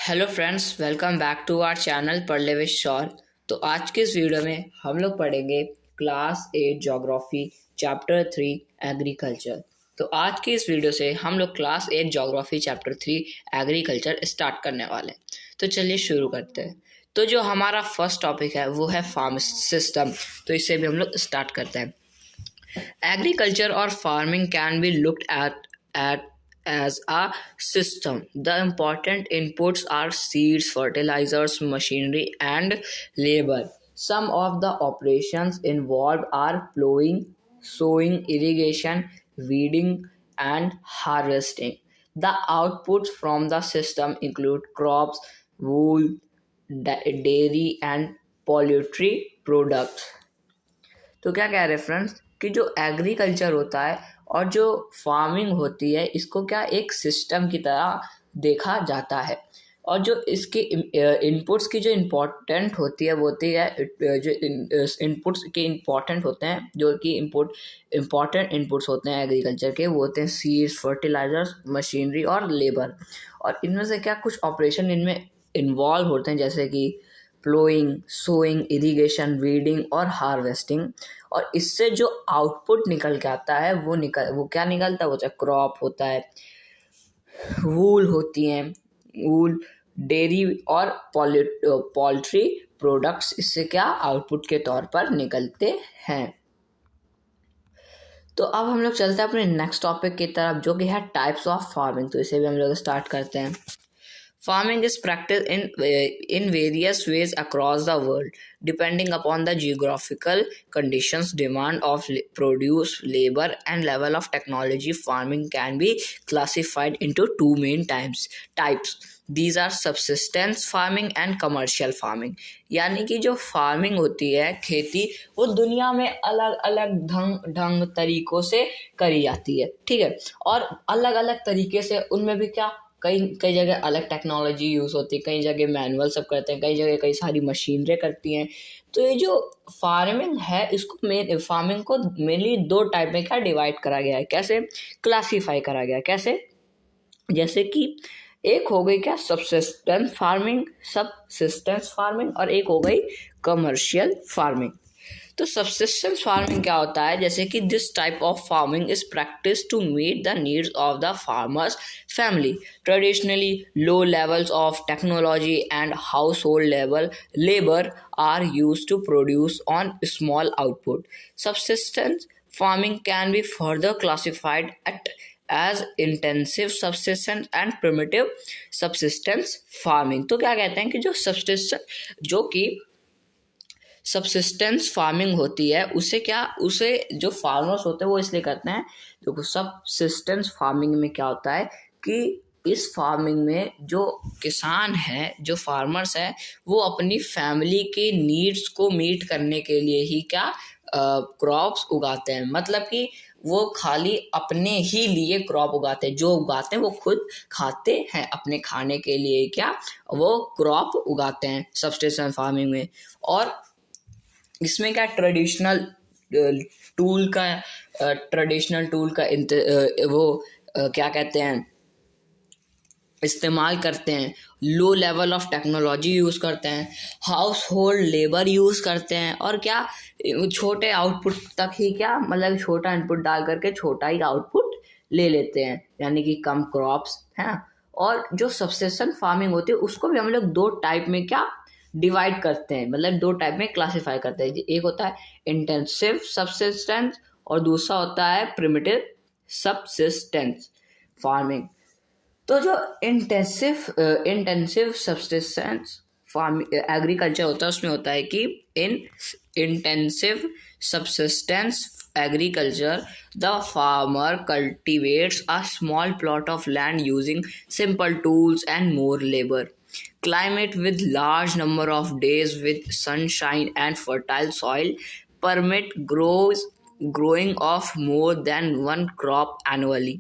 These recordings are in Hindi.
Hello friends, welcome back to our channel पढ़ विद शौर। तो आज के इस वीडियो में हम लोग पढ़ेंगे क्लास 8 ज्योग्राफी चैप्टर 3 एग्रीकल्चर। तो आज की इस वीडियो से हम लोग class 8 geography chapter 3 agriculture start करने वाले हैं। तो चलिए शुरू करते हैं। तो जो हमारा फर्स्ट टॉपिक है वो है फार्म सिस्टम। तो इससे भी हम लोग स्टार्ट करते हैं। Agriculture or farming can be looked at as a system. The important inputs are seeds, fertilizers, machinery, and labor. Some of the operations involved are plowing, sowing, irrigation, weeding, and harvesting. The outputs from the system include crops, wool, dairy, and poultry products. तो क्या कह रहे हैं फ्रेंड्स कि जो एग्रीकल्चर होता है और जो फार्मिंग होती है इसको क्या एक सिस्टम की तरह देखा जाता है। और जो इसके इनपुट्स की जो इम्पोर्टेंट होती है वो होती है जो इनपुट्स के इम्पोर्टेंट होते हैं, जो कि इम्पोर्टेंट इनपुट्स होते हैं एग्रीकल्चर के, वो होते हैं सीड्स, फर्टिलाइजर्स, मशीनरी और लेबर। और इनमें से क्या कुछ ऑपरेशन इनमें इन्वॉल्व होते हैं, जैसे कि प्लोइंग, सोइंग, इरिगेशन, वीडिंग और हार्वेस्टिंग। और इससे जो आउटपुट निकल के आता है वो क्या निकलता है, वो चाहे क्रॉप होता है, वूल होती हैं, वूल, डेयरी और पोल्ट्री प्रोडक्ट्स इससे क्या आउटपुट के तौर पर निकलते हैं। तो अब हम लोग चलते हैं अपने नेक्स्ट टॉपिक की तरफ, जो कि है टाइप्स ऑफ फार्मिंग। तो इसे भी हम लोग स्टार्ट करते हैं। Farming is practiced in various ways across the world, depending upon the geographical conditions, demand of produce, labor, and level of technology. Farming can be classified into two main types. These are subsistence farming and commercial farming. यानी कि जो फार्मिंग होती है, खेती, वो दुनिया में अलग अलग ढंग तरीकों से करी जाती है, ठीक है। और अलग अलग तरीके से उनमें भी क्या कई कई जगह अलग टेक्नोलॉजी यूज़ होती है, कई जगह मैनुअल सब करते हैं, कई जगह कई सारी मशीनरें करती हैं। तो ये जो फार्मिंग है इसको फार्मिंग को मेनली दो टाइप में क्या डिवाइड करा गया है, कैसे क्लासीफाई करा गया है, कैसे, जैसे कि एक हो गई क्या सबसिस्टेंस फार्मिंग और एक हो गई कमर्शियल फार्मिंग। तो सबसिस्टेंस फार्मिंग क्या होता है, जैसे कि this type of farming is practice to meet the needs of the farmers family. Traditionally low levels of technology and household labour are use to produce on small output. Subsistence farming can be further classified as intensive subsistence and primitive subsistence farming। तो क्या कहते हैं कि जो कि सबसिस्टेंस फार्मिंग होती है उसे जो फार्मर्स होते हैं वो इसलिए करते हैं। तो सबसिस्टेंस फार्मिंग में क्या होता है कि इस फार्मिंग में जो किसान है, जो फार्मर्स है, वो अपनी फैमिली के नीड्स को मीट करने के लिए ही क्या क्रॉप्स उगाते हैं। मतलब कि वो खाली अपने ही लिए क्रॉप उगाते हैं, जो उगाते हैं वो खुद खाते हैं, अपने खाने के लिए क्या वो क्रॉप उगाते हैं सबसिस्टेंस फार्मिंग में। और इसमें क्या ट्रेडिशनल टूल का क्या कहते हैं इस्तेमाल करते हैं, low level of technology use करते हैं, हाउस होल्ड लेबर यूज़ करते हैं, और क्या छोटे आउटपुट तक ही क्या मतलब छोटा इनपुट डाल करके छोटा ही आउटपुट ले लेते हैं, यानी कि कम क्रॉप्स हैं। और जो सबसिस्टेंस फार्मिंग होती है उसको भी हम लोग दो टाइप में क्या डिवाइड करते हैं, मतलब दो टाइप में क्लासीफाई करते हैं। एक होता है इंटेंसिव सबसिस्टेंस और दूसरा होता है प्रिमिटिव सबसिस्टेंस फार्मिंग। तो जो इंटेंसिव सबसिस्टेंस फार्मिंग एग्रीकल्चर होता है उसमें होता है कि in intensive subsistence agriculture, the farmer cultivates a small plot of land using simple tools and more labor. Climate with large number of days with sunshine and fertile soil permit growing of more than one crop annually.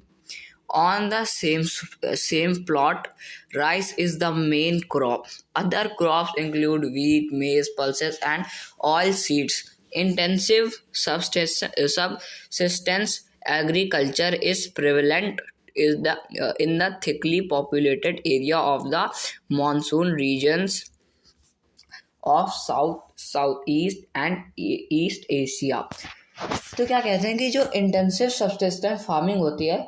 On the same plot, rice is the main crop. Other crops include wheat, maize, pulses, and oil seeds. Intensive subsistence agriculture is prevalent is the in the thickly populated area of the monsoon regions of southeast and east Asia. तो क्या कहते हैं कि जो इंटेंसिव सब्सिस्टेंस फार्मिंग होती है,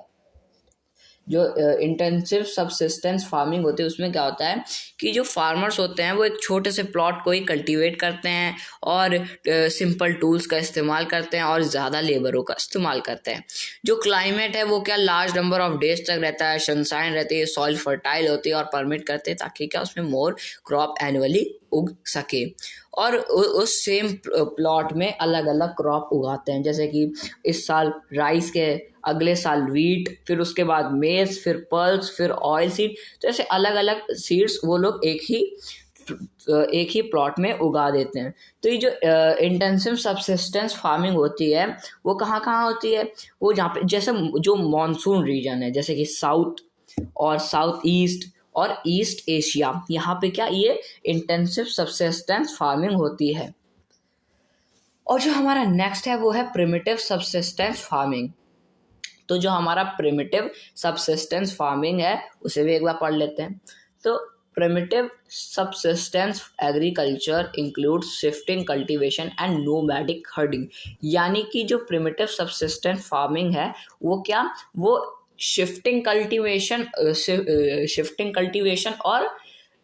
जो इंटेंसिव सब्सिस्टेंस फार्मिंग होती है, उसमें क्या होता है कि जो फार्मर्स होते हैं वो एक छोटे से प्लॉट को ही कल्टीवेट करते हैं और सिंपल टूल्स का इस्तेमाल करते हैं और ज़्यादा लेबरों का इस्तेमाल करते हैं। जो क्लाइमेट है वो क्या लार्ज नंबर ऑफ डेज तक रहता है, सनशाइन रहती है, सॉइल फर्टाइल होती है और परमिट करते हैं ताकि क्या उसमें मोर क्रॉप एनुअली उग सके। और उस सेम प्लॉट में अलग अलग क्रॉप उगाते हैं, जैसे कि इस साल राइस के, अगले साल वीट, फिर उसके बाद मेज, फिर पल्स, फिर ऑयल सीड। तो ऐसे अलग अलग सीड्स वो लोग एक ही प्लॉट में उगा देते हैं। तो ये जो इंटेंसिव सब्सिस्टेंस फार्मिंग होती है वो कहाँ कहाँ होती है, वो जहाँ पे जैसे जो मॉनसून रीजन है, जैसे कि साउथ और साउथ ईस्ट और ईस्ट एशिया, यहाँ पे क्या ये इंटेंसिव सब्सिस्टेंस फार्मिंग होती है। और जो हमारा नेक्स्ट है वो है प्रिमिटिव सब्सिस्टेंस फार्मिंग। तो जो हमारा प्रिमिटिव सब्सिस्टेंस फार्मिंग है उसे भी एक बार पढ़ लेते हैं। तो primitive subsistence agriculture includes shifting cultivation and nomadic herding. यानी कि जो प्रिमिटिव सब्सिस्टेंस फार्मिंग है वो क्या, वो शिफ्टिंग कल्टीवेशन और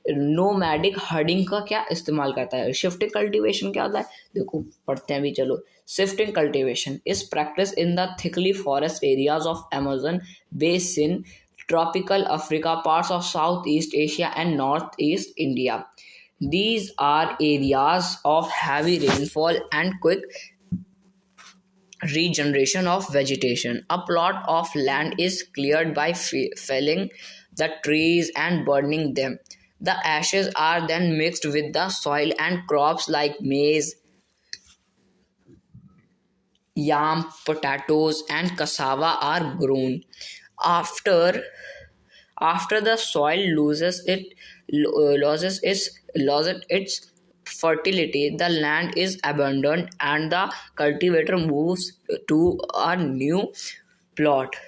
नोमैडिक हर्डिंग का क्या इस्तेमाल करता है। शिफ्टिंग कल्टीवेशन क्या होता है, देखो पढ़ते हैं भी, चलो। Shifting cultivation is practice in the thickly forest areas of Amazon basin, tropical Africa, parts of Southeast Asia and Northeast India. These are areas of heavy rainfall and quick regeneration of vegetation. A plot of land is cleared by felling the trees and burning them. The ashes are then mixed with the soil and crops like maize, yam, potatoes, and cassava are grown. After the soil loses its fertility, the land is abandoned and the cultivator moves to a new plot.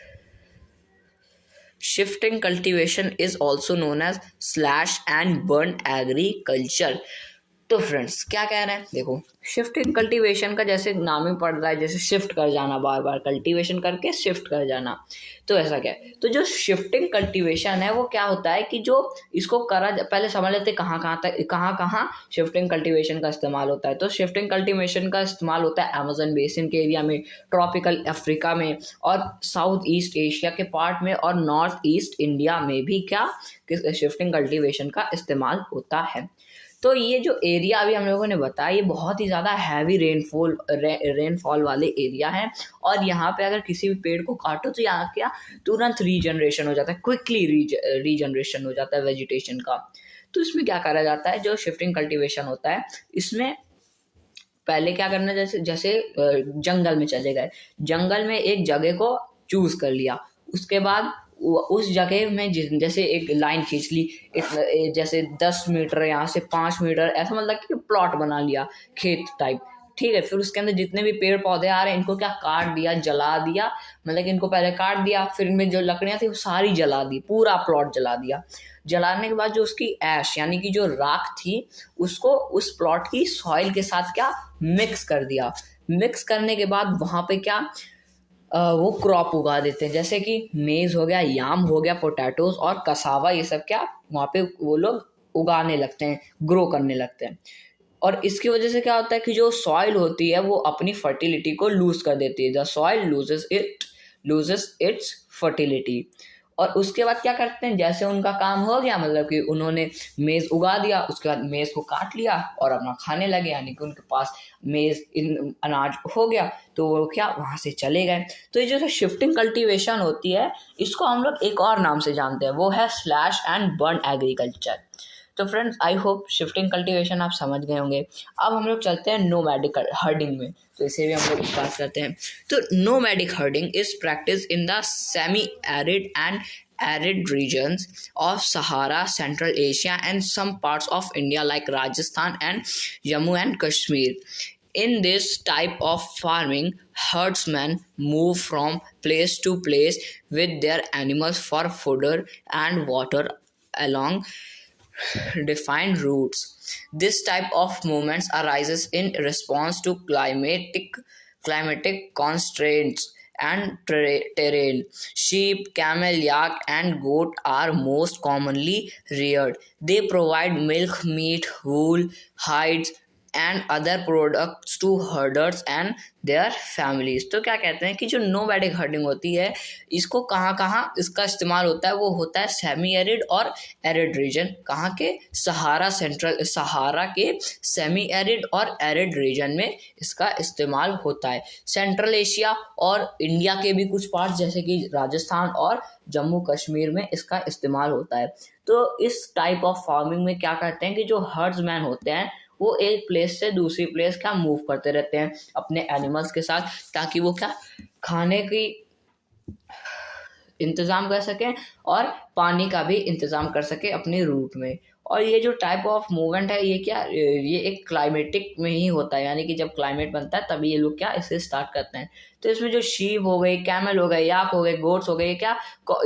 Shifting cultivation is also known as slash and burn agriculture. तो फ्रेंड्स क्या कह रहे हैं, देखो शिफ्टिंग कल्टीवेशन का जैसे नाम ही पड़ रहा है, जैसे शिफ्ट कर जाना, बार बार कल्टीवेशन करके शिफ्ट कर जाना। तो ऐसा क्या है, तो जो शिफ्टिंग कल्टीवेशन है वो क्या होता है कि जो इसको करा, पहले समझ लेते कहाँ कहाँ शिफ्टिंग कल्टीवेशन का इस्तेमाल होता है। तो शिफ्टिंग कल्टीवेशन का इस्तेमाल होता है अमेजन बेसिन के एरिया में, ट्रॉपिकल अफ्रीका में और साउथ ईस्ट एशिया के पार्ट में और नॉर्थ ईस्ट इंडिया में भी क्या शिफ्टिंग कल्टीवेशन का इस्तेमाल होता है। तो ये जो एरिया अभी हम लोगों ने बताया ये बहुत ही ज़्यादा हैवी रेनफॉल वाले एरिया है और यहाँ पे अगर किसी भी पेड़ को काटो तो यहाँ क्या तुरंत रीजनरेशन हो जाता है, क्विकली रीजनरेशन हो जाता है वेजिटेशन का। तो इसमें क्या करा जाता है, जो शिफ्टिंग कल्टीवेशन होता है इसमें पहले क्या करना, जैसे जंगल में चले गए, जंगल में एक जगह को चूज कर लिया, उसके बाद उस जगह में जैसे एक लाइन खींच ली, जैसे 10 मीटर यहाँ से 5 मीटर, ऐसा मतलब कि प्लॉट बना लिया खेत टाइप, ठीक है। फिर उसके अंदर जितने भी पेड़ पौधे आ रहे हैं इनको क्या काट दिया, जला दिया, मतलब कि इनको पहले काट दिया, फिर इनमें जो लकड़ियाँ थी वो सारी जला दी, पूरा प्लॉट जला दिया। जलाने के बाद जो उसकी ऐश यानी कि जो राख थी उसको उस प्लॉट की सॉइल के साथ क्या मिक्स कर दिया। मिक्स करने के बाद वहाँ पे क्या वो क्रॉप उगा देते हैं, जैसे कि मेज हो गया, याम हो गया, पोटैटोज और कसावा, ये सब क्या वहाँ पे वो लोग उगाने लगते हैं, ग्रो करने लगते हैं। और इसकी वजह से क्या होता है कि जो सॉइल होती है वो अपनी फर्टिलिटी को लूज कर देती है, the soil loses it's fertility. और उसके बाद क्या करते हैं, जैसे उनका काम हो गया, मतलब कि उन्होंने मेज़ उगा दिया, उसके बाद मेज़ को काट लिया और अपना खाने लगे, यानी कि उनके पास मेज़ अनाज हो गया तो वो क्या वहाँ से चले गए। तो ये जो शिफ्टिंग कल्टीवेशन होती है इसको हम लोग एक और नाम से जानते हैं, वो है स्लैश एंड बर्न एग्रीकल्चर। तो friends I hope shifting cultivation आप समझ गए होंगे। अब हम लोग चलते हैं नोमैडिक हर्डिंग में, तो इसे भी हम लोग बात करते हैं। तो nomadic herding is practice in the semi arid and arid regions of Sahara, Central Asia and some parts of India like Rajasthan and Jammu and Kashmir. In this type of farming, herdsmen move from place to place with their animals for fodder and water along defined routes. This type of movements arises in response to climatic constraints and terrain. Sheep, camel, yak, and goat are most commonly reared. They provide milk, meat, wool, hides, and other products to herders and their families. तो क्या कहते हैं कि जो नोमैडिक हर्डिंग होती है, इसको कहाँ कहाँ इसका इस्तेमाल होता है, वो होता है सेमी एरिड और एरिड रीजन। कहाँ के? सहारा के सेमी एरिड और एरिड रीजन में इसका इस्तेमाल होता है। सेंट्रल एशिया और इंडिया के भी कुछ पार्ट जैसे कि राजस्थान और जम्मू कश्मीर में इसका इस्तेमाल होता है। तो इस टाइप ऑफ फार्मिंग में क्या करते हैं कि जो हर्ड्समैन होते हैं वो एक प्लेस से दूसरी प्लेस क्या मूव करते रहते हैं अपने एनिमल्स के साथ, ताकि वो क्या खाने की इंतज़ाम कर सकें और पानी का भी इंतज़ाम कर सके अपनी रूट में। और ये जो टाइप ऑफ मूवमेंट है ये एक क्लाइमेटिक में ही होता है, यानी कि जब क्लाइमेट बनता है तभी ये लोग क्या इसे स्टार्ट करते हैं। तो इसमें जो शीप हो गई, कैमल हो गए, याक हो गए, गोट्स हो गए, क्या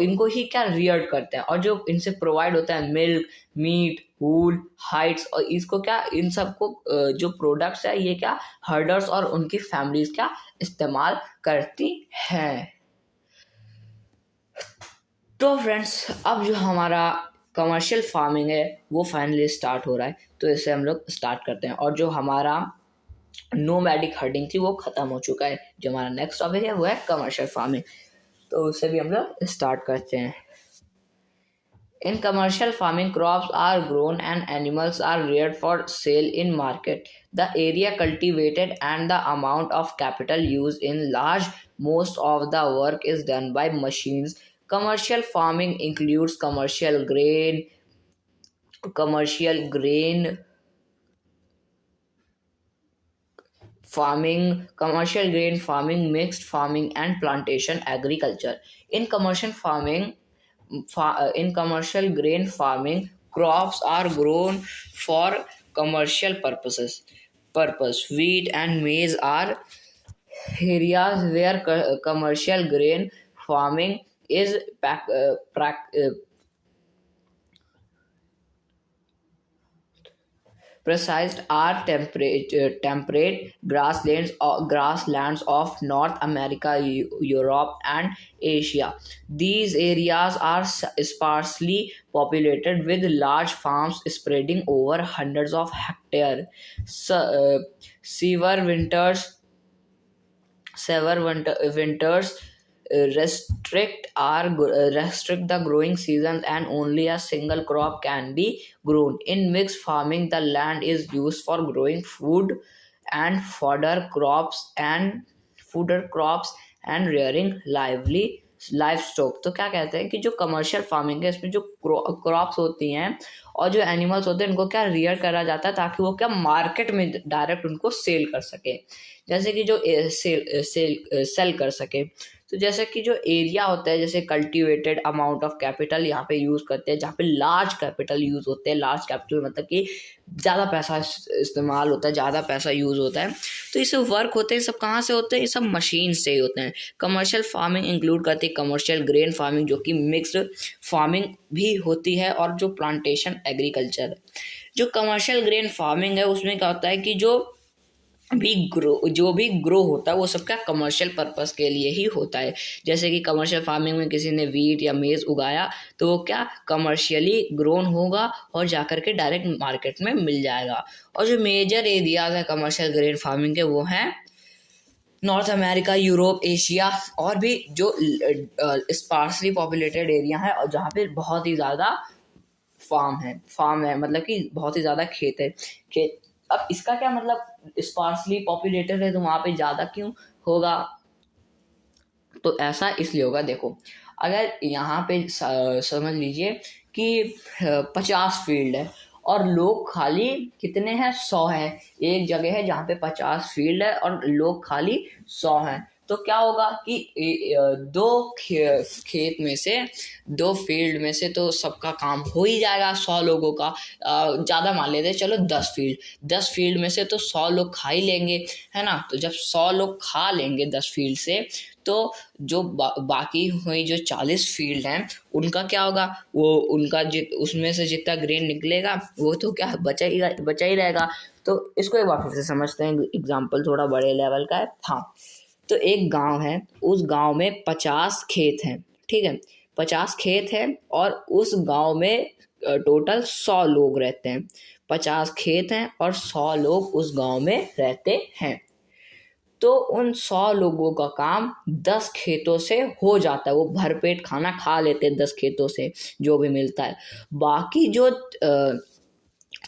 इनको ही क्या रियर्ड करते हैं, और जो इनसे प्रोवाइड होता है मिल्क, मीट, वूल, हाइड्स, और इसको क्या इन सबको जो प्रोडक्ट्स है ये क्या हर्डर्स और उनकी फैमिलीज क्या इस्तेमाल करती हैं। तो फ्रेंड्स, अब जो हमारा कमर्शियल फार्मिंग है वो फाइनली स्टार्ट हो रहा है, तो इसे हम लोग स्टार्ट करते हैं। और जो हमारा नोमैडिक हर्डिंग थी वो ख़त्म हो चुका है। जो हमारा नेक्स्ट टॉपिक है वो है कमर्शियल फार्मिंग, तो उसे भी हम लोग स्टार्ट करते हैं। In commercial farming, crops are grown and animals are reared for sale in market. The area cultivated and the amount of capital used in large. Most of the work is done by machines. Commercial farming includes commercial grain farming, mixed farming, and plantation agriculture. In commercial grain farming, crops are grown for commercial purpose. Wheat and maize are areas where commercial grain farming is practiced. Are temperate grasslands of North America, Europe, and Asia. These areas are sparsely populated with large farms spreading over hundreds of hectares. Severe winters restrict the growing seasons, and only a single crop can be grown. In mixed farming, the land is used for growing food and fodder crops and rearing livestock. तो क्या कहते हैं कि जो कमर्शियल फार्मिंग है इसमें जो क्रॉप्स होती हैं और जो एनिमल्स होते हैं इनको क्या रियर करा जाता है ताकि वो क्या मार्केट में डायरेक्ट उनको सेल कर सके, जैसे कि जो सेल कर सके। तो जैसे कि जो एरिया होता है, जैसे कल्टीवेटेड अमाउंट ऑफ कैपिटल यहाँ पे यूज़ करते हैं, जहाँ पे लार्ज कैपिटल यूज़ होते हैं। लार्ज कैपिटल मतलब कि ज़्यादा पैसा इस्तेमाल होता है, ज़्यादा पैसा यूज़ होता है। तो ये सब वर्क होते हैं, सब कहाँ से होते हैं? ये सब मशीन से ही होते हैं। कमर्शियल फार्मिंग इंक्लूड करती है कमर्शियल ग्रेन फार्मिंग, जो कि मिक्स्ड फार्मिंग भी होती है, और जो प्लांटेशन एग्रीकल्चर। जो कमर्शियल ग्रेन फार्मिंग है उसमें क्या होता है कि जो भी ग्रो होता है वो सब क्या कमर्शियल पर्पस के लिए ही होता है। जैसे कि कमर्शियल फार्मिंग में किसी ने वीट या मेज उगाया तो वो क्या कमर्शियली ग्रोन होगा और जाकर के डायरेक्ट मार्केट में मिल जाएगा। और जो मेजर एरियाज है कमर्शियल ग्रेन फार्मिंग के वो हैं नॉर्थ अमेरिका, यूरोप, एशिया, और भी जो स्पार्सली पॉपुलेटेड एरिया है और जहाँ पे बहुत ही ज़्यादा फार्म है मतलब कि बहुत ही ज़्यादा खेत है। अब इसका क्या मतलब, स्पार्सली पॉपुलेटेड है तो वहाँ पे ज़्यादा क्यों होगा? तो ऐसा इसलिए होगा, देखो अगर यहाँ पे समझ लीजिए कि 50 फील्ड है और लोग खाली कितने हैं, 100 है। एक जगह है जहाँ पे 50 फील्ड है और लोग खाली 100 हैं, तो क्या होगा कि खेत में से, 2 फील्ड में से तो सबका काम हो ही जाएगा 100 लोगों का। ज़्यादा मान लेते हैं, चलो 10 फील्ड में से तो 100 लोग खा ही लेंगे, है ना। तो जब 100 लोग खा लेंगे 10 फील्ड से, तो जो बाकी हुई जो 40 फील्ड हैं उनका क्या होगा, वो उनका उसमें से जितना ग्रेन निकलेगा वो तो क्या बचा ही रहेगा। तो इसको एक बार फिर से समझते हैं, एग्जाम्पल थोड़ा बड़े लेवल का है। हाँ, तो एक गांव है, उस गांव में 50 खेत हैं, ठीक है। 50 खेत हैं और उस गांव में टोटल 100 लोग रहते हैं। 50 खेत हैं और 100 लोग उस गांव में रहते हैं। तो उन 100 लोगों का काम 10 खेतों से हो जाता है, वो भरपेट खाना खा लेते हैं 10 खेतों से जो भी मिलता है। बाकी जो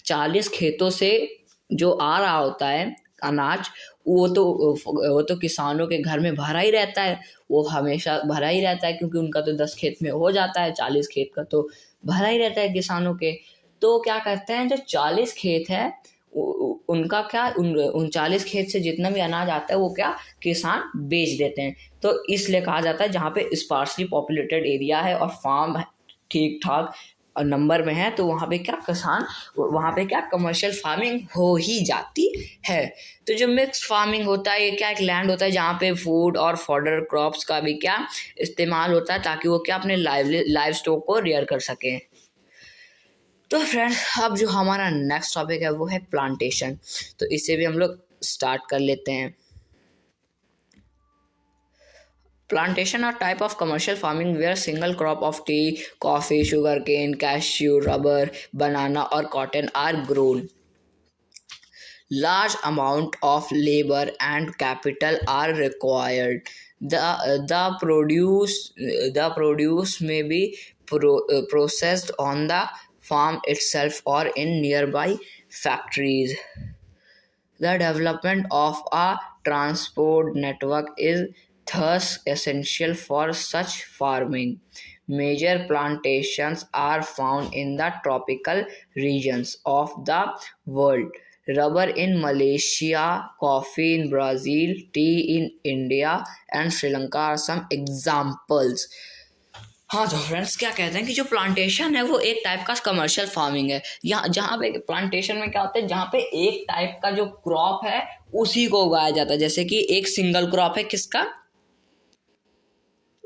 40 खेतों से जो आ रहा होता है अनाज, वो तो किसानों के घर में भरा ही रहता है, वो हमेशा भरा ही रहता है, क्योंकि उनका तो 10 खेत में हो जाता है, 40 खेत का तो भरा ही रहता है किसानों के। तो क्या करते हैं, जो 40 खेत है उनका क्या, उन 40 खेत से जितना भी अनाज आता है वो क्या किसान बेच देते हैं। तो इसलिए कहा जाता है जहाँ पे स्पार्सली पॉपुलेटेड एरिया है और फार्म ठीक ठाक नंबर में है, तो वहाँ पे क्या किसान, वहाँ पे क्या कमर्शियल फार्मिंग हो ही जाती है। तो जो मिक्स फार्मिंग होता है, ये क्या एक लैंड होता है जहाँ पे फूड और फॉडर क्रॉप्स का भी क्या इस्तेमाल होता है, ताकि वो क्या अपने लाइव स्टॉक को रियर कर सकें। तो फ्रेंड्स, अब जो हमारा नेक्स्ट टॉपिक है वो है प्लांटेशन। तो इसे भी हम लोग स्टार्ट कर लेते हैं। Plantation are type of commercial farming where single crop of tea, coffee, sugarcane, cashew, rubber, banana or cotton are grown. Large amount of labor and capital are required. The produce may be processed on the farm itself or in nearby factories. The development of a transport network is thus essential for such farming. Major plantations are found in the tropical regions of the world. Rubber in Malaysia, coffee in Brazil, tea in India, and Sri Lanka are some examples. हाँ, तो फ्रेंड्स क्या कहते हैं कि जो प्लांटेशन है वो एक टाइप का कमर्शियल फार्मिंग है। यहाँ जहाँ पे प्लांटेशन में क्या होता है, जहाँ पे एक टाइप का जो क्रॉप है उसी को उगाया जाता है। जैसे कि एक सिंगल क्रॉप है किसका,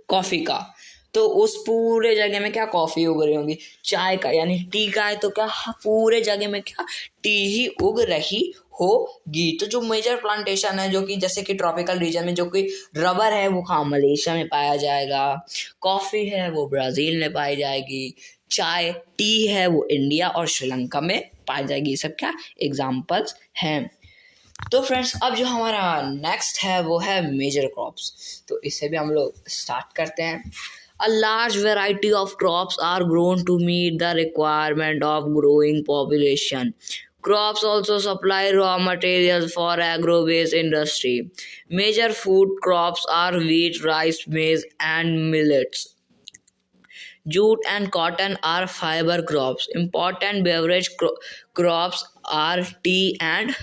कॉफी का, तो उस पूरे जगह में क्या कॉफी उग रही होगी। चाय का यानी टी का है तो क्या पूरे जगह में क्या टी ही उग रही होगी। तो जो मेजर प्लांटेशन है, जो कि जैसे कि ट्रॉपिकल रीजन में, जो कि रबर है वो कहाँ मलेशिया में पाया जाएगा, कॉफी है वो ब्राजील में पाई जाएगी, चाय टी है वो इंडिया और श्रीलंका में पाई जाएगी। ये सब क्या एग्जाम्पल्स हैं। तो फ्रेंड्स, अब जो हमारा नेक्स्ट है वो है मेजर क्रॉप्स। तो इसे भी हम लोग स्टार्ट करते हैं। A large variety of crops are grown to meet the requirement of growing population. Crops also supply raw materials for agro-based industry. Major food crops are wheat, rice, maize, and millets. Jute and cotton are fiber crops. Important beverage crops are tea and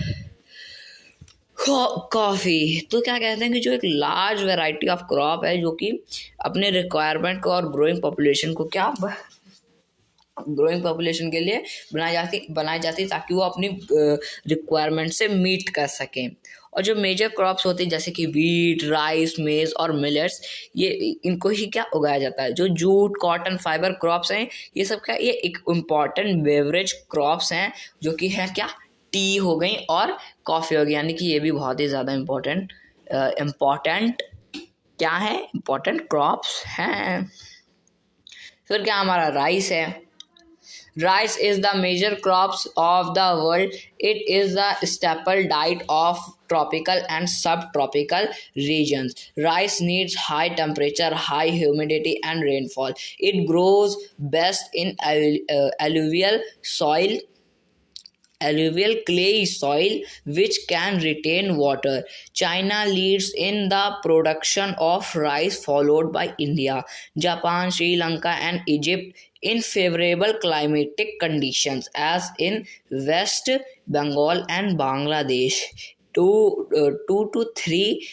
coffee. तो क्या कहते हैं कि जो एक लार्ज वैरायटी ऑफ क्रॉप है जो कि अपने रिक्वायरमेंट को और ग्रोइंग पॉपुलेशन को क्या ग्रोइंग पॉपुलेशन के लिए बनाई जाती ताकि वो अपनी रिक्वायरमेंट से मीट कर सकें। और जो मेजर क्रॉप्स होती हैं जैसे कि वीट, राइस, मेज और मिलेट्स, ये इनको ही क्या उगाया जाता है। जो जूट, कॉटन, फाइबर क्रॉप्स हैं, ये सब क्या ये एक इम्पॉर्टेंट बेवरेज क्रॉप्स हैं जो कि है क्या टी हो गई और कॉफ़ी हो गई, यानी कि ये भी बहुत ही ज़्यादा इम्पोर्टेंट क्या है, इम्पोर्टेंट क्रॉप्स हैं। फिर क्या हमारा राइस है। Rice is the major crops of the world. It is the staple diet of tropical and subtropical regions. Rice needs high temperature, high humidity, and rainfall. It grows best in alluvial clay soil which can retain water. China leads in the production of rice, followed by India, Japan, Sri Lanka, and Egypt in favorable climatic conditions, as in West Bengal and Bangladesh. 2 to 3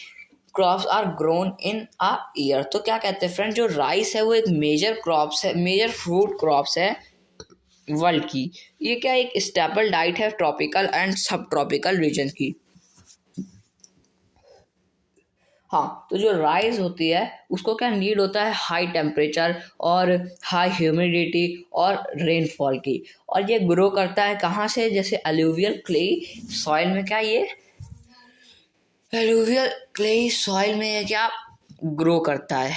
crops are grown in a year. तो क्या कहते हैं फ्रेंड, जो राइस है वो एक मेजर क्रॉप्स है, मेजर फ्रूट क्रॉप्स है वर्ल्ड की। ये क्या एक स्टेपल डाइट है ट्रॉपिकल एंड सब ट्रॉपिकल रीजन की। हाँ, तो जो राइस होती है उसको क्या नीड होता है हाई टेम्परेचर और हाई ह्यूमिडिटी और रेनफॉल की। और ये ग्रो करता है कहाँ से, जैसे अलूवियल क्ले सॉइल में, क्या ये एलुवियल क्लेई सॉइल में ये क्या ग्रो करता है,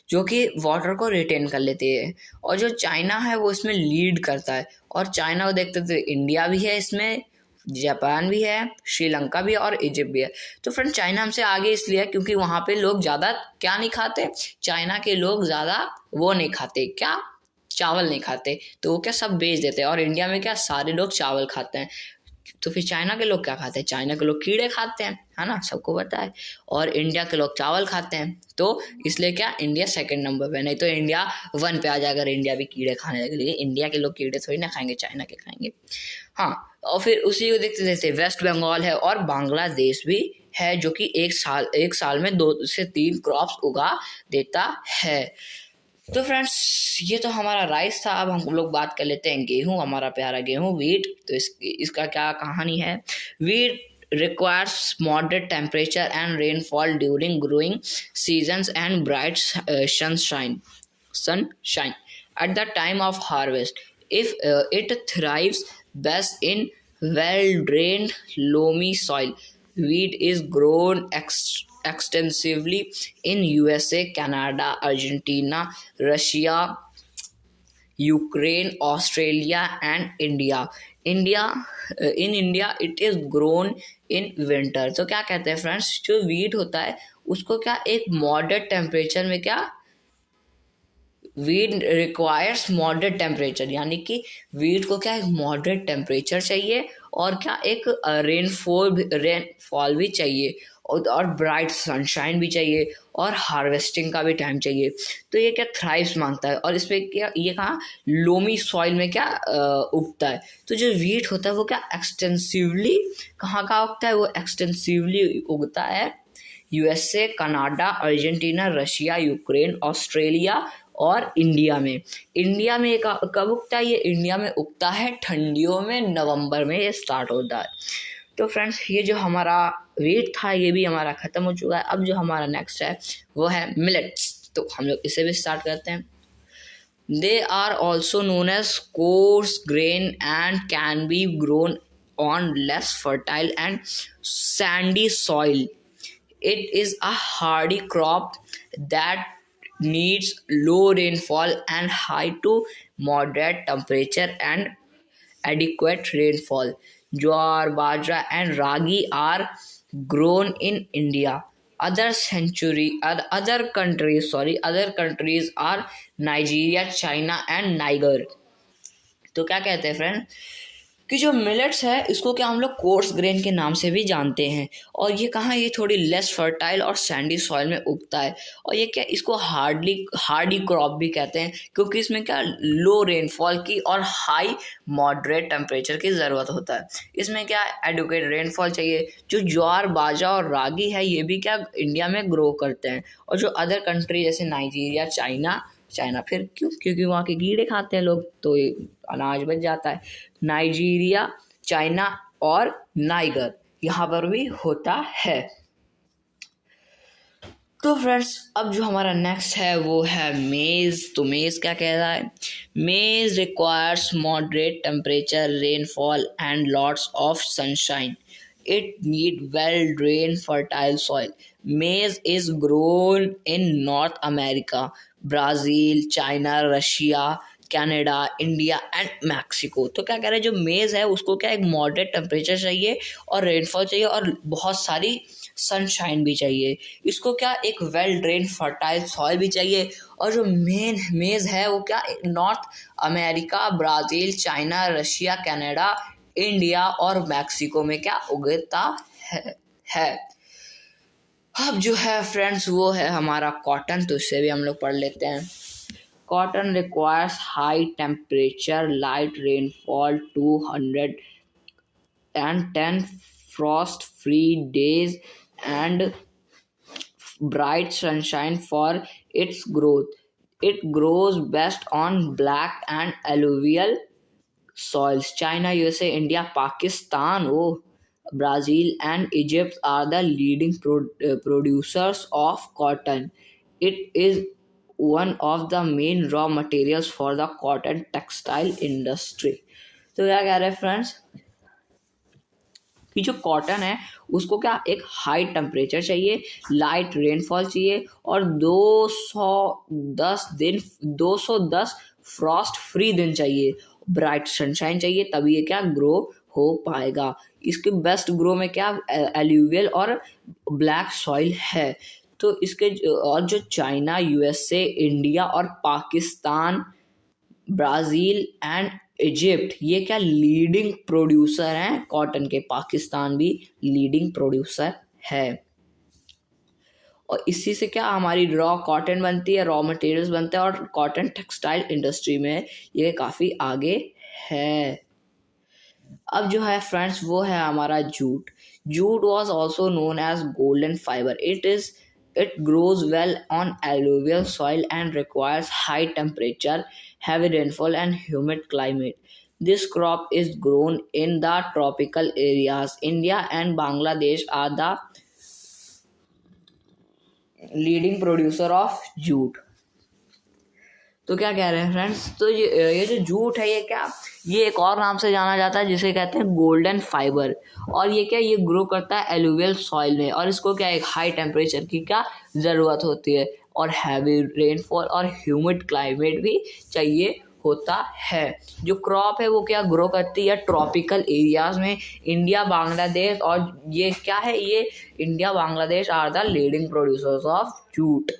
जो कि वाटर को रिटेन कर लेती है। और जो चाइना है वो इसमें लीड करता है। और चाइना को देखते तो इंडिया भी है इसमें, जापान भी है, श्रीलंका भी है और इजिप्ट भी है। तो फ्रेंड चाइना हमसे आगे इसलिए है क्योंकि वहाँ पे लोग ज़्यादा क्या नहीं खाते, चाइना के लोग ज़्यादा वो नहीं खाते, क्या चावल नहीं खाते, तो वो क्या सब बेच देते हैं। और इंडिया में क्या सारे लोग चावल खाते हैं। तो फिर चाइना के लोग क्या खाते हैं, चाइना के लोग कीड़े खाते हैं, है ना, सबको पता है। और इंडिया के लोग चावल खाते हैं, तो इसलिए क्या इंडिया सेकंड नंबर पे, नहीं तो इंडिया वन पे आ जाए अगर इंडिया भी कीड़े खाने लगे। लेकिन इंडिया के लोग कीड़े थोड़ी ना खाएंगे, चाइना के खाएंगे। हाँ, और फिर उसी को देखते देखते वेस्ट बंगाल है और बांग्लादेश भी है, जो कि एक साल में 2 से 3 क्रॉप्स उगा देता है। तो फ्रेंड्स ये तो हमारा राइस था। अब हम लोग बात कर लेते हैं गेहूं, हमारा प्यारा गेहूं वीट। तो इसका क्या कहानी है। Wheat requires moderate temperature and rainfall during growing seasons and bright sunshine at the time of harvest. If it thrives best in well-drained loamy soil. Wheat is grown extensively in USA, Canada, Argentina, Russia, Ukraine, Australia, and India. In India it is grown in winter। तो क्या कहते हैं फ्रेंड्स, जो वीट होता है उसको क्या एक मॉडरेट टेम्परेचर में क्या वीट रिक्वायर्स मॉडरेट टेम्परेचर, यानी कि वीट को क्या एक मॉडरेट टेम्परेचर चाहिए और क्या एक रेनफॉल भी चाहिए और ब्राइट सनशाइन भी चाहिए और हार्वेस्टिंग का भी टाइम चाहिए। तो ये क्या थ्राइव्स मांगता है और इसमें क्या ये कहाँ लोमी सॉइल में क्या उगता है। तो जो वीट होता है वो क्या एक्सटेंसिवली कहाँ उगता है, वो एक्सटेंसिवली उगता है USA, Canada, Argentina, Russia, Ukraine, Australia और इंडिया में। इंडिया में कब उगता है, ये इंडिया में उगता है ठंडियों में, नवंबर में ये स्टार्ट होता है। तो फ्रेंड्स ये जो हमारा वेट था ये भी हमारा ख़त्म हो चुका है। अब जो हमारा नेक्स्ट है वो है मिलेट्स। तो हम लोग इसे भी स्टार्ट करते हैं। They are also known as coarse grain and can be grown on less fertile and sandy soil. It is a hardy crop that needs low rainfall and high to moderate temperature and adequate rainfall. Jowar, bajra, and ragi are grown in India. Other countries are Nigeria, China, and Niger. तो क्या कहते हैं फ्रेंड कि जो मिलेट्स है इसको क्या हम लोग कोर्स ग्रेन के नाम से भी जानते हैं। और ये कहाँ, ये थोड़ी लेस फर्टाइल और सैंडी सॉइल में उगता है। और ये क्या इसको हार्डी क्रॉप भी कहते हैं क्योंकि इसमें क्या लो रेनफॉल की और हाई मॉडरेट टेम्परेचर की ज़रूरत होता है। इसमें क्या एडुकेट रेनफॉल चाहिए। जो ज्वार, बाजरा और रागी है ये भी क्या इंडिया में ग्रो करते हैं। और जो अदर कंट्री जैसे नाइजीरिया, चाइना फिर क्यों, क्योंकि वहाँ के कीड़े खाते हैं लोग, तो ये अनाज बच जाता है। नाइजीरिया, चाइना और नाइगर यहाँ पर भी होता है। तो फ्रेंड्स अब जो हमारा नेक्स्ट है वो है मेज़। तो मेज़ क्या कह रहा है, मेज़ requires moderate temperature, rainfall and lots of sunshine. It need well-drained fertile soil. Maize is grown in North America, Brazil, China, Russia, Canada, India and Mexico. तो क्या कह रहे हैं, जो मेज़ है उसको क्या एक मॉडरेट टेम्परेचर चाहिए और रेनफॉल चाहिए और बहुत सारी सनशाइन भी चाहिए। इसको क्या एक वेल ड्रेन फर्टाइल सॉइल भी चाहिए। और जो मेन मेज़ है वो क्या north America, Brazil, China, Russia, Canada, India और मैक्सिको में क्या उगता है। अब जो है फ्रेंड्स वो है हमारा कॉटन। तो इससे भी हम लोग पढ़ लेते हैं। Cotton requires high temperature, light rainfall, 210 frost free days and bright sunshine for its growth. It grows best on black and alluvial soils. China, USA, India, Pakistan, Brazil, and Egypt are the leading producers of cotton. It is one of the main raw materials for the cotton textile industry. तो क्या कह रहे हैं फ्रेंड्स कि जो कॉटन है उसको क्या एक हाई टेम्परेचर चाहिए, लाइट रेनफॉल चाहिए और 210 फ्रॉस्ट फ्री दिन चाहिए, ब्राइट सनशाइन चाहिए, तभी ये क्या ग्रो हो पाएगा। इसके बेस्ट ग्रो में क्या एल्यूवियल और ब्लैक सॉइल है। तो इसके और जो चाइना, यूएसए, इंडिया और पाकिस्तान, ब्राज़ील एंड इजिप्ट ये क्या लीडिंग प्रोड्यूसर हैं कॉटन के। पाकिस्तान भी लीडिंग प्रोड्यूसर है और इसी से क्या हमारी रॉ कॉटन बनती है, रॉ मटेरियल्स बनते हैं और कॉटन टेक्सटाइल इंडस्ट्री में ये काफ़ी आगे है। अब जो है फ्रेंड्स वो है हमारा jute. Jute was also known as golden fibre. It grows well on alluvial soil and requires high temperature, heavy rainfall, and humid climate. This crop is grown in the tropical areas. India and Bangladesh are the leading producer of jute. तो क्या कह रहे हैं फ्रेंड्स, तो ये जो जूट है ये एक और नाम से जाना जाता है जिसे कहते हैं गोल्डन फाइबर। और ये ग्रो करता है एलुवियल सॉइल में और इसको क्या एक हाई टेम्परेचर की क्या ज़रूरत होती है और हैवी रेनफॉल और ह्यूमिड क्लाइमेट भी चाहिए होता है। जो क्रॉप है वो क्या ग्रो करती है ट्रॉपिकल एरियाज में। इंडिया, बांग्लादेश और ये क्या है, ये India Bangladesh are the leading producers of jute.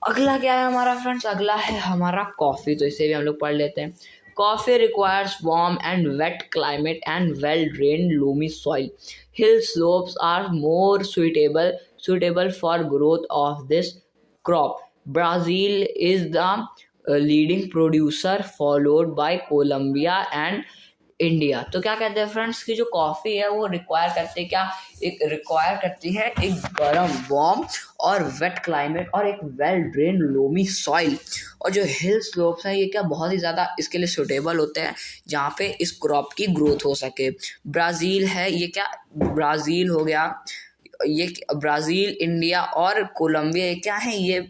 अगला क्या है हमारा फ्रेंड्स, अगला है हमारा कॉफ़ी। तो इसे भी हम लोग पढ़ लेते हैं। Coffee requires warm and wet climate and well drained loamy soil. Hill slopes are more suitable for growth of this crop. Brazil is the leading producer followed by Colombia and India. तो क्या कहते हैं फ्रेंड्स कि जो कॉफ़ी है वो रिक्वायर करती है एक गर्म, वार्म और वेट क्लाइमेट और एक वेल ड्रेन लोमी सॉइल। और जो हिल स्लोप्स हैं ये क्या बहुत ही ज़्यादा इसके लिए सूटेबल होते हैं जहाँ पे इस क्रॉप की ग्रोथ हो सके। ब्राज़ील है, ब्राज़ील हो गया, ये ब्राज़ील, इंडिया और कोलंबिया ये क्या है, ये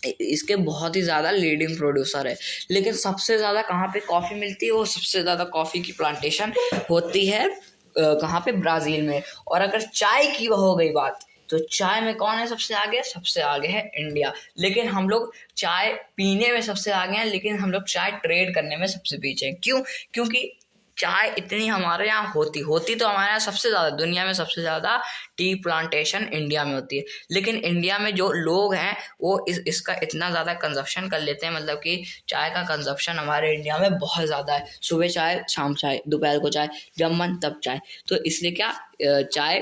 इसके बहुत ही ज़्यादा लीडिंग प्रोड्यूसर है। लेकिन सबसे ज़्यादा कहाँ पे कॉफ़ी मिलती है, वो सबसे ज़्यादा कॉफ़ी की प्लांटेशन होती है कहाँ पे, ब्राज़ील में। और अगर चाय की हो गई बात, तो चाय में कौन है सबसे आगे, सबसे आगे है इंडिया। लेकिन हम लोग चाय पीने में सबसे आगे हैं, लेकिन हम लोग चाय ट्रेड करने में सबसे पीछे हैं। क्यों? क्योंकि चाय इतनी हमारे यहाँ होती तो हमारे यहाँ सबसे ज़्यादा, दुनिया में सबसे ज़्यादा टी प्लांटेशन इंडिया में होती है। लेकिन इंडिया में जो लोग हैं वो इसका इतना ज़्यादा कंजप्शन कर लेते हैं, मतलब कि चाय का कंजप्शन हमारे इंडिया में बहुत ज़्यादा है। सुबह चाय, शाम चाय, दोपहर को चाय, जब मन तब चाय। तो इसलिए क्या चाय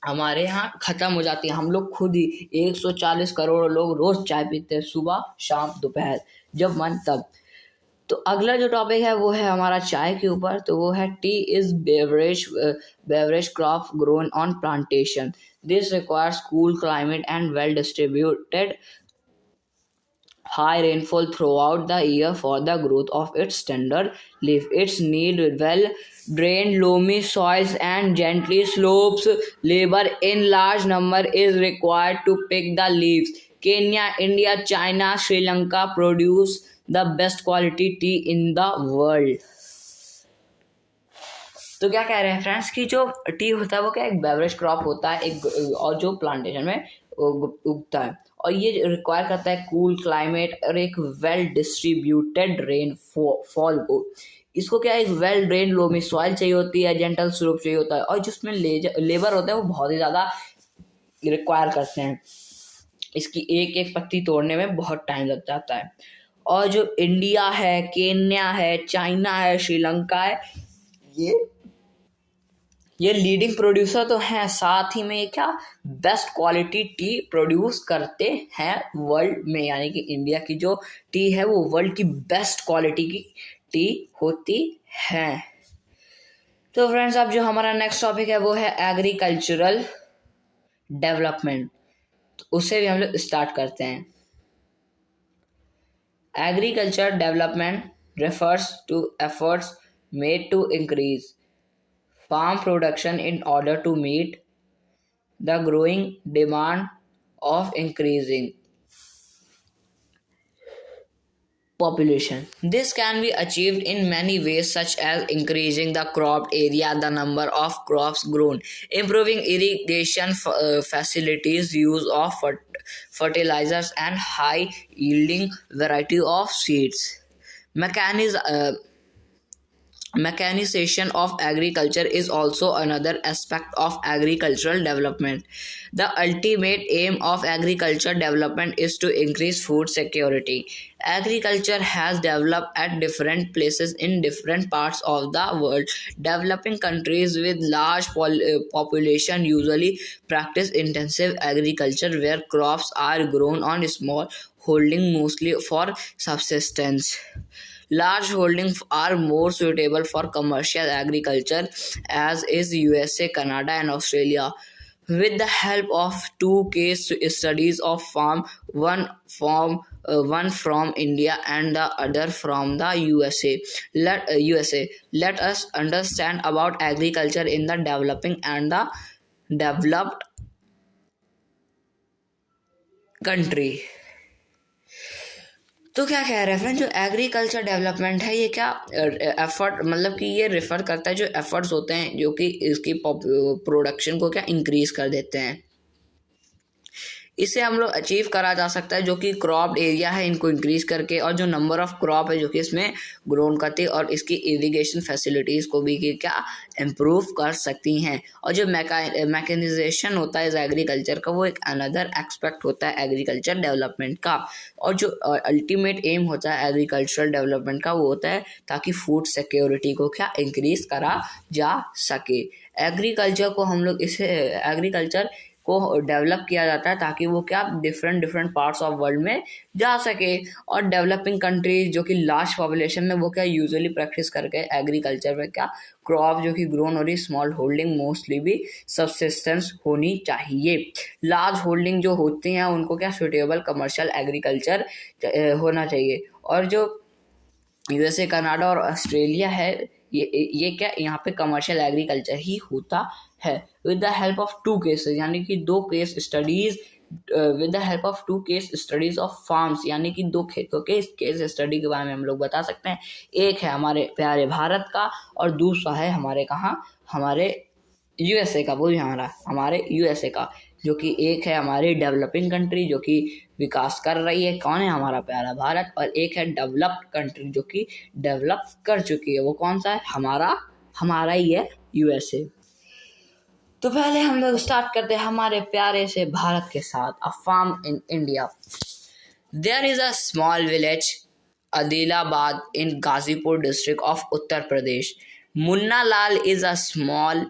हमारे यहाँ ख़त्म हो जाती है। हम लोग खुद ही 140 करोड़ लोग रोज़ चाय पीते हैं, सुबह, शाम, दोपहर, जब मन तब। तो अगला जो टॉपिक है वो है हमारा चाय के ऊपर। तो वो है T is beverage crop grown on plantation. This requires cool climate and well distributed high rainfall throughout the year for the growth of its tender leaf. Its need well drained loamy soils and gently slopes. Labor in large number is required to pick the leaves. Kenya, India, China, Sri Lanka produce the best quality tea in the world. तो क्या कह रहे हैं फ्रेंड्स कि जो टी होता है वो क्या एक बेवरेज क्रॉप होता है, एक और जो प्लांटेशन में उगता है और ये रिक्वायर करता है कूल क्लाइमेट और एक वेल डिस्ट्रीब्यूटेड रेन फॉल को। इसको क्या एक वेल ड्रेन लोमी सॉइल चाहिए होती है, जेंटल स्लोप चाहिए होता है और जिसमें लेबर होता है वो बहुत ही ज़्यादा रिक्वायर करते हैं। इसकी एक एक पत्ती तोड़ने में बहुत टाइम लग जाता है। और जो इंडिया है, केन्या है, चाइना है, श्रीलंका है, ये लीडिंग प्रोड्यूसर तो हैं, साथ ही में ये क्या बेस्ट क्वालिटी टी प्रोड्यूस करते हैं वर्ल्ड में। यानी कि इंडिया की जो टी है वो वर्ल्ड की बेस्ट क्वालिटी की टी होती है। तो फ्रेंड्स अब जो हमारा नेक्स्ट टॉपिक है वो है एग्रीकल्चरल डेवलपमेंट, तो उससे भी हम लोग स्टार्ट करते हैं। Agriculture development refers to efforts made to increase farm production in order to meet the growing demand of increasing population. This can be achieved in many ways, such as increasing the cropped area, the number of crops grown, improving irrigation facilities, use of fertilizers, and high yielding variety of seeds. Mechanism Mechanization of agriculture is also another aspect of agricultural development. The ultimate aim of agriculture development is to increase food security. Agriculture has developed at different places in different parts of the world. Developing countries with large population usually practice intensive agriculture where crops are grown on small holding mostly for subsistence. Large holdings are more suitable for commercial agriculture, as is USA, Canada, and Australia. With the help of two case studies of one from India and the other from the let us understand about agriculture in the developing and the developed country. तो क्या कह रहे हैं फ्रेंड, जो एग्रीकल्चर डेवलपमेंट है ये क्या एफर्ट, मतलब कि ये रेफर करता है जो एफर्ट्स होते हैं जो कि इसकी प्रोडक्शन को क्या इंक्रीज कर देते हैं। इसे हम लोग अचीव करा जा सकता है जो कि क्रॉप एरिया है इनको इंक्रीज करके, और जो नंबर ऑफ क्रॉप है जो कि इसमें ग्रोन करती है, और इसकी इरिगेशन फैसिलिटीज़ को भी क्या इम्प्रूव कर सकती हैं। और जो मैकेनाइजेशन होता है इस एग्रीकल्चर का, वो एक अनदर एक्सपेक्ट होता है एग्रीकल्चर डेवलपमेंट का। और जो अल्टीमेट एम होता है एग्रीकल्चरल डेवलपमेंट का, वो होता है ताकि फूड सिक्योरिटी को क्या इंक्रीज करा जा सके। एग्रीकल्चर को हम लोग एग्रीकल्चर को डेवलप किया जाता है ताकि वो क्या डिफरेंट पार्ट्स ऑफ वर्ल्ड में जा सके। और डेवलपिंग कंट्रीज जो कि लार्ज पॉपुलेशन में, वो क्या यूजुअली प्रैक्टिस करके एग्रीकल्चर में क्या क्रॉप जो कि ग्रोन हो रही स्मॉल होल्डिंग मोस्टली भी सबसिस्टेंस होनी चाहिए। लार्ज होल्डिंग जो होती हैं उनको क्या सुटेबल कमर्शियल एग्रीकल्चर होना चाहिए। और जो यूएसए, कनाडा और ऑस्ट्रेलिया है, ये क्या यहाँ पे कमर्शियल एग्रीकल्चर ही होता है। With the help of two cases, यानी कि दो case studies, with the help of two case studies of farms, यानी कि दो खेतों के केस स्टडी के बारे में हम लोग बता सकते हैं। एक है हमारे प्यारे भारत का और दूसरा है हमारे हमारे यूएसए का, वो भी हमारे यूएसए का, जो कि एक है हमारी डेवलपिंग कंट्री जो कि विकास कर रही है, कौन है हमारा प्यारा भारत, और एक है डेवलप्ड कंट्री जो कि डेवलप कर चुकी है, वो कौन सा है हमारा ही है यूएसए। तो पहले हम लोग स्टार्ट करते हैं हमारे प्यारे से भारत के साथ। A farm in India. There is a small village Adilabad in Ghazipur district of Uttar Pradesh. Munna Lal is a small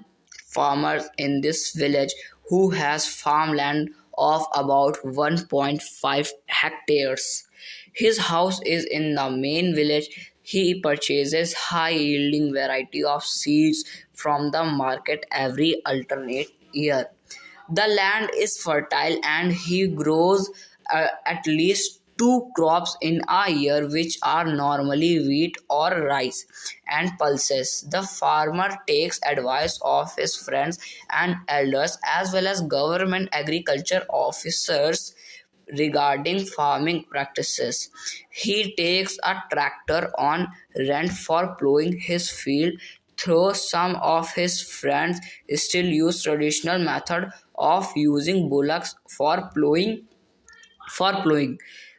farmer in this village who has farmland of about 1.5 hectares. His house is in the main village. He purchases high-yielding variety of seeds from the market every alternate year. The land is fertile and he grows at least two crops in a year, which are normally wheat or rice and pulses. The farmer takes advice of his friends and elders as well as government agriculture officers regarding farming practices. He takes a tractor on rent for plowing his field, though some of his friends still use traditional method of using bullocks for plowing.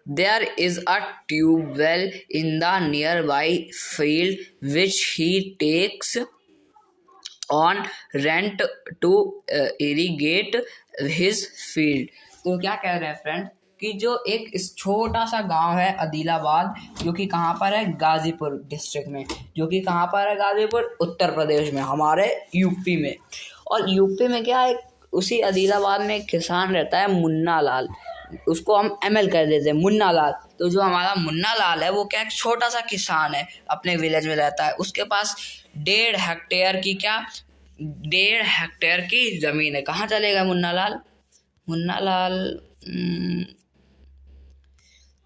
There is a tube well in the nearby field which he takes on rent to irrigate his field. तो क्या कह रहे हैं फ्रेंड कि जो एक इस छोटा सा गांव है आदिलाबाद, जो कि कहाँ पर है गाजीपुर डिस्ट्रिक्ट में, जो कि कहाँ पर है गाजीपुर उत्तर प्रदेश में, हमारे यूपी में। और यूपी में क्या है, उसी आदिलाबाद में एक किसान रहता है मुन्ना लाल, उसको हम एमएल कर देते हैं मुन्ना लाल। तो जो हमारा मुन्ना लाल है वो क्या एक छोटा सा किसान है, अपने विलेज में रहता है। उसके पास 1.5 हेक्टेयर की ज़मीन है। कहाँ चलेगा मुन्ना लाल, मुन्ना लाल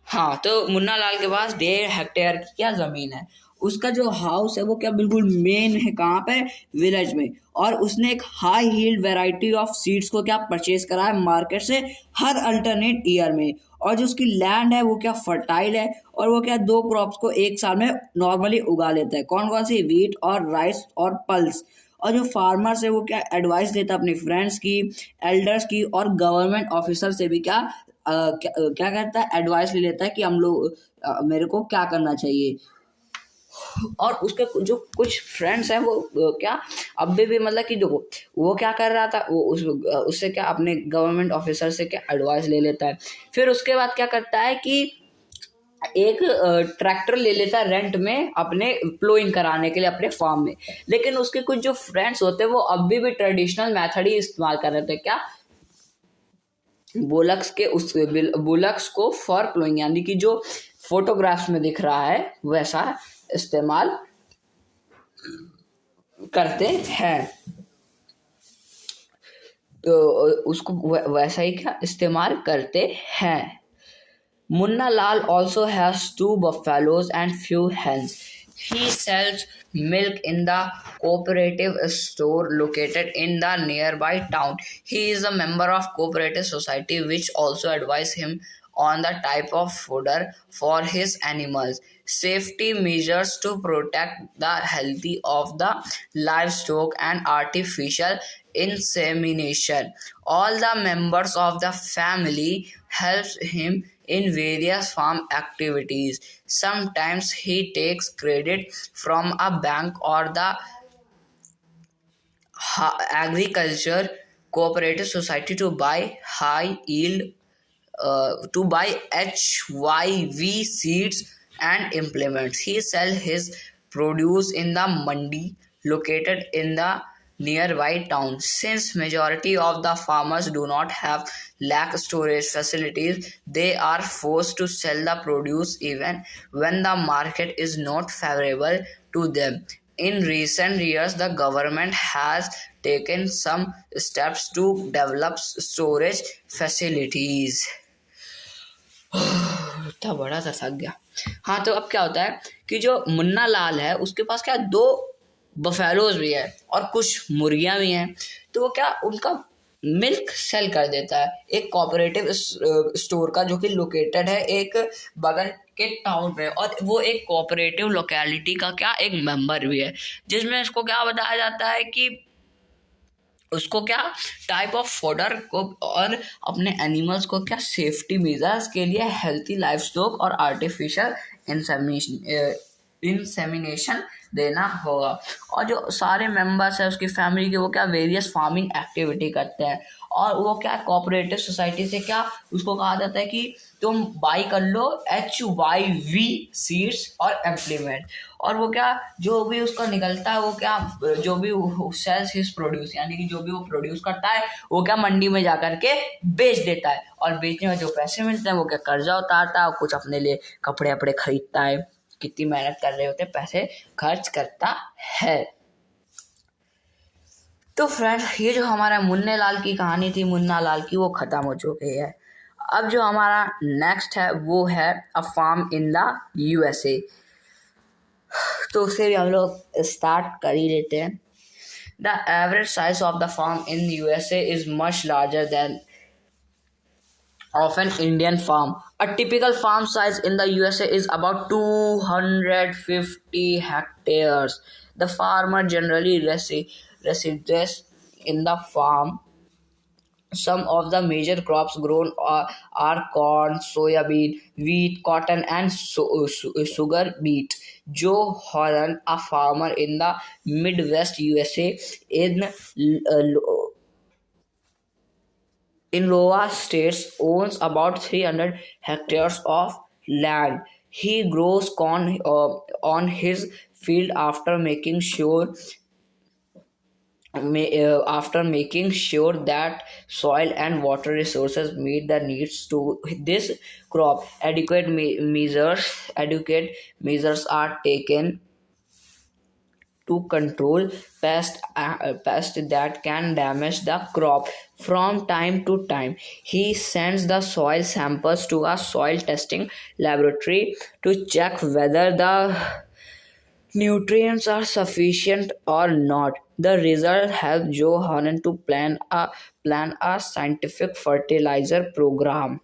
हाँ, तो मुन्ना लाल के पास 1.5 हेक्टेयर की क्या जमीन है। उसका जो हाउस है वो क्या बिल्कुल मेन है, कहाँ पे, विलेज में। और उसने एक high yield variety of seeds को क्या परचेज करा है मार्केट से हर अल्टरनेट ईयर में। और जो उसकी लैंड है वो क्या फर्टाइल है, और वो क्या 2 क्रॉप्स को एक साल में नॉर्मली उगा लेता है। कौन कौन सी, वीट और राइस और पल्स। और जो फार्मर्स है वो क्या एडवाइस लेता है अपने फ्रेंड्स की, एल्डर्स की और गवर्नमेंट ऑफिसर से भी क्या क्या करता है, एडवाइस ले लेता है कि हम लोग मेरे को क्या करना चाहिए। और उसके जो कुछ फ्रेंड्स हैं वो क्या अभी भी मतलब कि देखो वो क्या कर रहा था, वो उससे क्या अपने गवर्नमेंट ऑफिसर से क्या एडवाइस ले लेता है। फिर उसके बाद क्या करता है कि एक ट्रैक्टर ले लेता है रेंट में अपने प्लोइंग कराने के लिए अपने फार्म में। लेकिन उसके कुछ जो फ्रेंड्स होते हैं वो अभी भी ट्रेडिशनल मेथड ही इस्तेमाल कर रहे थे, क्या, बुलक्स को फॉर प्लोइंग, यानी कि जो फोटोग्राफ्स में दिख रहा है वैसा इस्तेमाल करते हैं। तो उसको वैसा ही क्या इस्तेमाल करते हैं। Munna Lal also has 2 buffaloes and few hens. He sells milk in the cooperative store located in the nearby town. He is a member of cooperative society which also advise him on the type of fodder for his animals. Safety measures to protect the health of the livestock and artificial insemination. All the members of the family helps him in various farm activities. Sometimes he takes credit from a bank or the agriculture cooperative society to buy high yield to buy HYV seeds and implements. He sells his produce in the mandi located in the nearby town. Since majority of the farmers do not have lack storage facilities, they are forced to sell the produce even when the market is not favorable to them. In recent years, the government has taken some steps to develop storage facilities. इतना बड़ा सा थक गया। हाँ, तो अब क्या होता है कि जो मुन्ना लाल है उसके पास क्या 2 बफेलोज भी है और कुछ मुर्गियां भी हैं। तो वो क्या उनका मिल्क सेल कर देता है एक कोऑपरेटिव स्टोर का, जो कि लोकेटेड है एक बगल के टाउन में। और वो एक कोऑपरेटिव लोकेलिटी का क्या एक मेंबर भी है, जिसमें इसको क्या बताया जाता है कि उसको क्या टाइप ऑफ फॉडर को और अपने एनिमल्स को क्या सेफ्टी मेजर्स के लिए हेल्थी लाइफ स्टॉक और आर्टिफिशियल इंसेमिनेशन देना होगा। और जो सारे मेंबर्स हैं उसकी फैमिली के वो क्या वेरियस फार्मिंग एक्टिविटी करते हैं। और वो क्या कोऑपरेटिव सोसाइटी से क्या उसको कहा जाता है कि तुम बाई कर लो HYV सीड्स और एम्प्लीमेंट। और वो क्या जो भी उसका निकलता है वो क्या जो भी सेल्स हिज प्रोड्यूस, यानी कि जो भी वो प्रोड्यूस करता है वो क्या मंडी में जा करके बेच देता है। और बेचने में जो पैसे मिलते हैं वो क्या कर्जा उतारता है और कुछ अपने लिए कपड़े वपड़े खरीदता है। कितनी मेहनत कर रहे होते पैसे खर्च करता है। तो फ्रेंड, ये जो हमारा मुन्ने लाल की कहानी थी, मुन्ना लाल की, वो ख़त्म हो चुकी है। अब जो हमारा नेक्स्ट है वो है a farm in the USA। तो उसे भी हम लोग स्टार्ट कर ही लेते हैं। The average size of the farm in USA is much larger than of an Indian farm. A typical farm size in the USA is about 250 hectares. The farmer generally resides in the farm. Some of the major crops grown are corn, soybean, wheat, cotton, and sugar beet. Joe Horan, a farmer in the Midwest USA, in Iowa State, owns about 300 hectares of land. He grows corn on his field after making sure that soil and water resources meet the needs to this crop. Adequate measures are taken to control pests that can damage the crop. From time to time, he sends the soil samples to a soil testing laboratory to check whether the nutrients are sufficient or not. The result helped Joe Hannan to plan a scientific fertilizer program.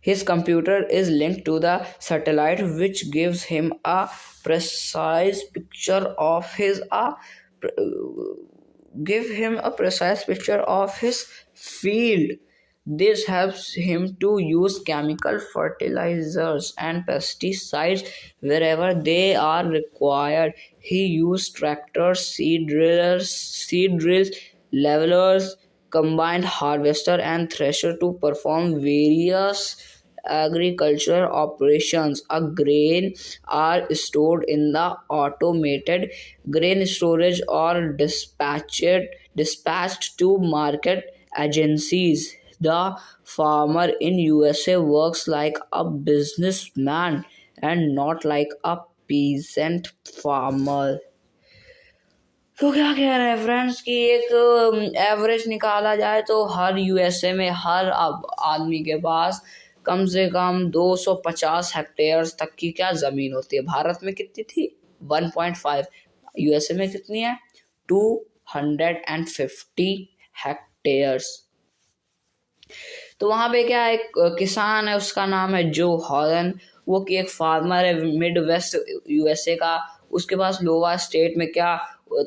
His computer is linked to the satellite, which gives him a precise picture of his give him a precise picture of his field. This helps him to use chemical fertilizers and pesticides wherever they are required. He used tractors, seed drills, levelers, combined harvester, and thresher to perform various agricultural operations. A grain are stored in the automated grain storage or dispatched to market agencies. The farmer in USA works like a businessman and not like a peasant farmer. तो क्या कह रहे हैं फ्रेंड्स कि एक एवरेज निकाला जाए तो हर यूएसए में हर आदमी के पास कम से कम 250 हेक्टेयर तक की क्या ज़मीन होती है। भारत में कितनी थी? 1.5। यूएसए में कितनी है? 250 हेक्टेयर्स। तो वहाँ पे क्या एक किसान है, उसका नाम है जो हॉलन। वो कि एक फार्मर है मिड वेस्ट यूएसए का। उसके पास लोवा स्टेट में क्या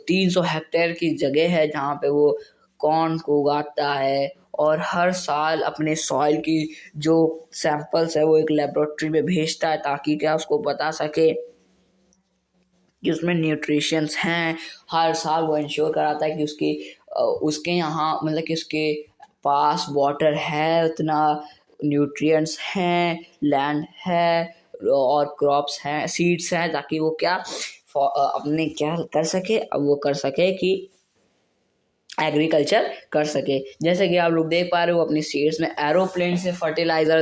300 हेक्टेयर की जगह है जहाँ पे वो कॉर्न को उगाता है और हर साल अपने सॉइल की जो सैंपल्स है वो एक लेबोरेटरी में भेजता है ताकि क्या उसको बता सके कि उसमें न्यूट्रिशंस हैं। हर साल वो इंश्योर कराता है कि उसके यहाँ मतलब कि उसके पास वाटर है, उतना न्यूट्रिएंट्स हैं, लैंड है और क्रॉप्स हैं, सीड्स हैं, ताकि वो क्या अपने क्या कर सके, अब वो कर सके कि एग्रीकल्चर कर सके। जैसे कि आप लोग देख पा रहे हो अपनी सीड्स में एरोप्लेन से फर्टिलाइज़र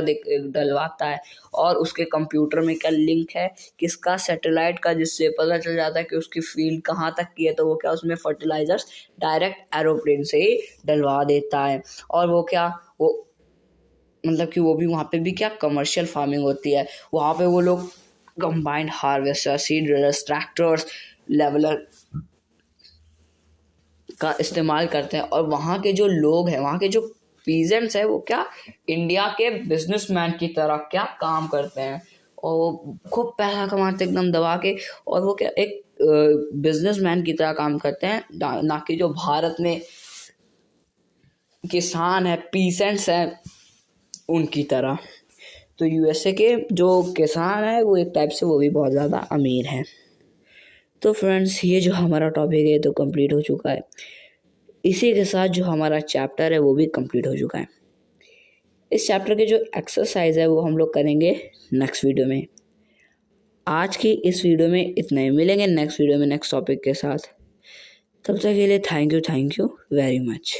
डलवाता है और उसके कंप्यूटर में क्या लिंक है किसका, सैटेलाइट का, जिससे पता चल जाता है कि उसकी फील्ड कहाँ तक की है। तो वो क्या उसमें फर्टिलाइजर्स डायरेक्ट एरोप्लेन से ही डलवा देता है। और वो क्या वो मतलब कि वो भी वहाँ पे भी क्या कमर्शियल फार्मिंग होती है। वहाँ पे वो लोग combined harvester, seed drillers, tractors, leveller का इस्तेमाल करते हैं। और वहाँ के जो लोग हैं, वहाँ के जो पीजेंट्स हैं, वो क्या इंडिया के बिजनेसमैन की तरह क्या काम करते हैं और वो खूब पैसा कमाते एकदम दबा के। और वो क्या एक बिजनेसमैन की तरह काम करते हैं, ना कि जो भारत में किसान है, पीसेंट्स हैं, उनकी तरह। तो यूएसए के जो किसान है वो एक टाइप से वो भी बहुत ज़्यादा अमीर हैं। तो फ्रेंड्स ये जो हमारा टॉपिक है तो कंप्लीट हो चुका है। इसी के साथ जो हमारा चैप्टर है वो भी कंप्लीट हो चुका है। इस चैप्टर के जो एक्सरसाइज है वो हम लोग करेंगे नेक्स्ट वीडियो में। आज की इस वीडियो में इतना ही, मिलेंगे नेक्स्ट वीडियो में नेक्स्ट टॉपिक के साथ। तब तक के लिए थैंक यू वेरी मच।